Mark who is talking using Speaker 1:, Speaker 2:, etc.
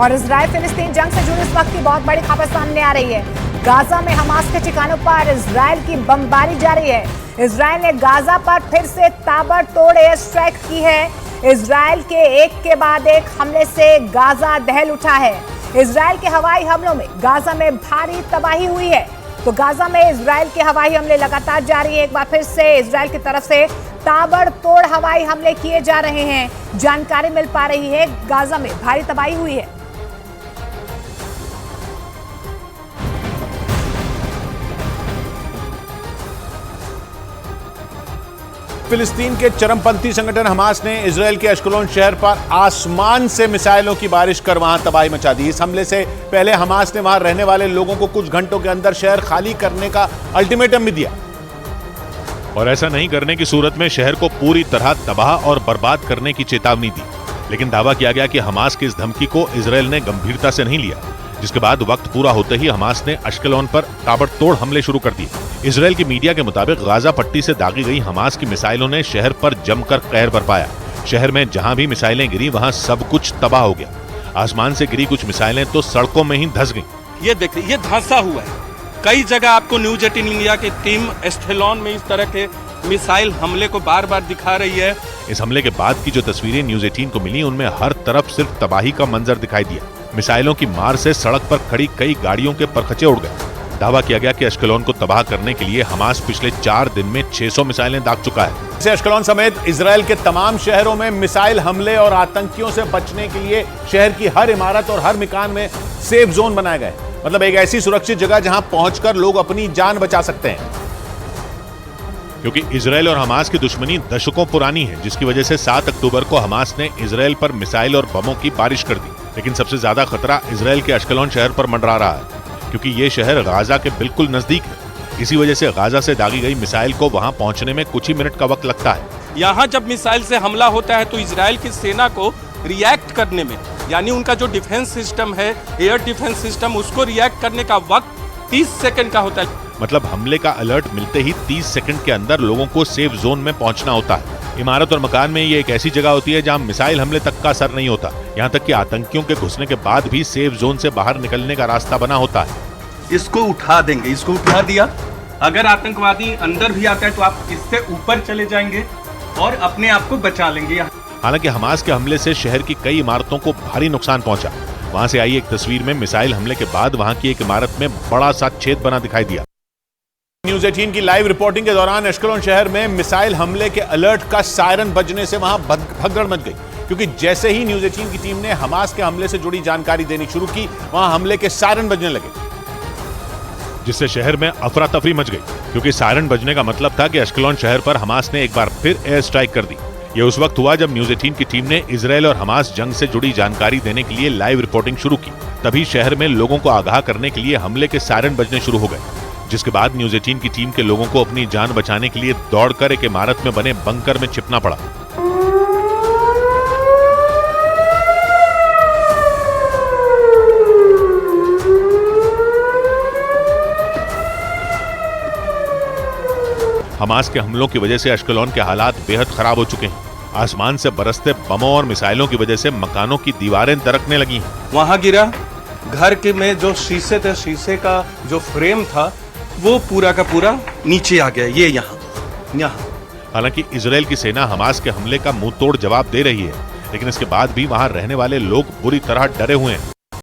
Speaker 1: और इजराइल फिलिस्तीन जंग से जुड़ी इस वक्त की बहुत बड़ी खबर सामने आ रही है। गाजा में हमास के ठिकानों पर इजराइल की बमबारी जारी है। इजराइल ने गाजा पर फिर से ताबड़तोड़ एयर स्ट्राइक की है। इजराइल के एक के बाद एक हमले से गाजा दहल उठा है। इजराइल के हवाई हमलों में गाजा में भारी तबाही हुई है। तो गाजा में इजराइल के हवाई हमले लगातार जारी है। एक बार फिर से इजराइल की तरफ से ताबड़तोड़ हवाई हमले किए जा रहे हैं। जानकारी मिल पा रही है गाजा में भारी तबाही हुई है।
Speaker 2: फिलिस्तीन के चरमपंथी संगठन हमास ने इजरायल के अश्कलोन शहर पर आसमान से मिसाइलों की बारिश कर वहां तबाही मचा दी। इस हमले से पहले हमास ने वहां रहने वाले लोगों को कुछ घंटों के अंदर शहर खाली करने का अल्टीमेटम भी दिया
Speaker 3: और ऐसा नहीं करने की सूरत में शहर को पूरी तरह तबाह और बर्बाद करने की चेतावनी दी। लेकिन दावा किया गया कि हमास की इस धमकी को इजरायल ने गंभीरता से नहीं लिया, जिसके बाद वक्त पूरा होते ही हमास ने अश्कलोन पर ताबड़तोड़ हमले शुरू कर दिए। इजरायल की मीडिया के मुताबिक गाजा पट्टी से दागी गई हमास की मिसाइलों ने शहर पर जमकर कहर बरपाया। शहर में जहां भी मिसाइलें गिरी वहां सब कुछ तबाह हो गया। आसमान से गिरी कुछ मिसाइलें तो सड़कों में ही धंस गईं।
Speaker 4: ये देखिए, ये धंसा हुआ है। कई जगह आपको न्यूज 18 इंडिया की टीम एस्थेलॉन में इस तरह के मिसाइल हमले को बार बार दिखा रही है।
Speaker 3: इस हमले के बाद की जो तस्वीरें न्यूज 18 को मिली उनमें हर तरफ सिर्फ तबाही का मंजर दिखाई दिया। मिसाइलों की मार से सड़क पर खड़ी कई गाड़ियों के परखचे उड़ गए। दावा किया गया कि अश्कलोन को तबाह करने के लिए हमास पिछले 4 दिन में 600 मिसाइलें दाग चुका है।
Speaker 2: इसे अश्कलोन समेत इजरायल के तमाम शहरों में मिसाइल हमले और आतंकियों से बचने के लिए शहर की हर इमारत और हर मकान में सेफ जोन बनाए गए। मतलब एक ऐसी सुरक्षित जगह जहां पहुंचकर लोग अपनी जान बचा सकते हैं।
Speaker 3: क्योंकि इजरायल और हमास की दुश्मनी दशकों पुरानी है, जिसकी वजह से 7 अक्टूबर को हमास ने इजरायल पर मिसाइल और बमों की बारिश कर दी। लेकिन सबसे ज्यादा खतरा इजरायल के अश्कलोन शहर पर मंडरा रहा है, क्योंकि ये शहर गाजा के बिल्कुल नजदीक है। इसी वजह से गाजा से दागी गई मिसाइल को वहां पहुंचने में कुछ ही मिनट का वक्त लगता है।
Speaker 4: यहाँ जब मिसाइल से हमला होता है तो इजरायल की सेना को रिएक्ट करने में, यानी उनका जो डिफेंस सिस्टम है, एयर डिफेंस सिस्टम, उसको रिएक्ट करने का वक्त 30 सेकंड का होता है।
Speaker 3: मतलब हमले का अलर्ट मिलते ही 30 सेकंड के अंदर लोगों को सेफ जोन में पहुंचना होता है। इमारत और मकान में ये एक ऐसी जगह होती है जहां मिसाइल हमले तक का असर नहीं होता। यहाँ तक कि आतंकियों के घुसने के बाद भी सेफ जोन से बाहर निकलने का रास्ता बना होता है।
Speaker 4: इसको उठा देंगे, इसको उठा दिया, अगर आतंकवादी अंदर भी आता है तो आप इससे ऊपर चले जाएंगे और अपने आप को बचा लेंगे।
Speaker 3: हालांकि हमास के हमले से शहर की कई इमारतों को भारी नुकसान पहुंचा। वहां से आई एक तस्वीर में मिसाइल हमले के बाद वहां की एक इमारत में बड़ा सा छेद बना दिखाई दिया।
Speaker 2: न्यूज 18 की लाइव रिपोर्टिंग के दौरान अश्कलोन शहर में मिसाइल हमले के अलर्ट का सायरन बजने से वहां भगदड़ मच गई, क्योंकि जैसे ही न्यूज 18 की टीम ने हमास के हमले से जुड़ी जानकारी देनी शुरू की, वहां हमले के सायरन बजने लगे,
Speaker 3: जिससे शहर में अफरा तफरी मच गई। क्योंकि सायरन बजने का मतलब था कि अश्कलोन शहर पर हमास ने एक बार फिर एयर स्ट्राइक कर दी। यह उस वक्त हुआ जब न्यूज 18 की टीम ने इजरायल और हमास जंग से जुड़ी जानकारी देने के लिए लाइव रिपोर्टिंग शुरू की। तभी शहर में लोगों को आगाह करने के लिए हमले के सायरन बजने शुरू हो गए, जिसके बाद न्यूज 18 की टीम के लोगों को अपनी जान बचाने के लिए दौड़कर एक इमारत में बने बंकर में छिपना पड़ा। हमास के हमलों की वजह से अश्कलोन के हालात बेहद खराब हो चुके हैं। आसमान से बरसते बमों और मिसाइलों की वजह से मकानों की दीवारें दरकने लगी हैं।
Speaker 4: वहां गिरा, घर के में जो शीशे थे, शीशे का जो फ्रेम था वो पूरा का पूरा नीचे आ गया, ये यहाँ।
Speaker 3: हालांकि इजरायल की सेना हमास के हमले का मुंह तोड़ जवाब दे रही है, लेकिन इसके बाद भी वहां रहने वाले लोग बुरी तरह डरे हुए हैं।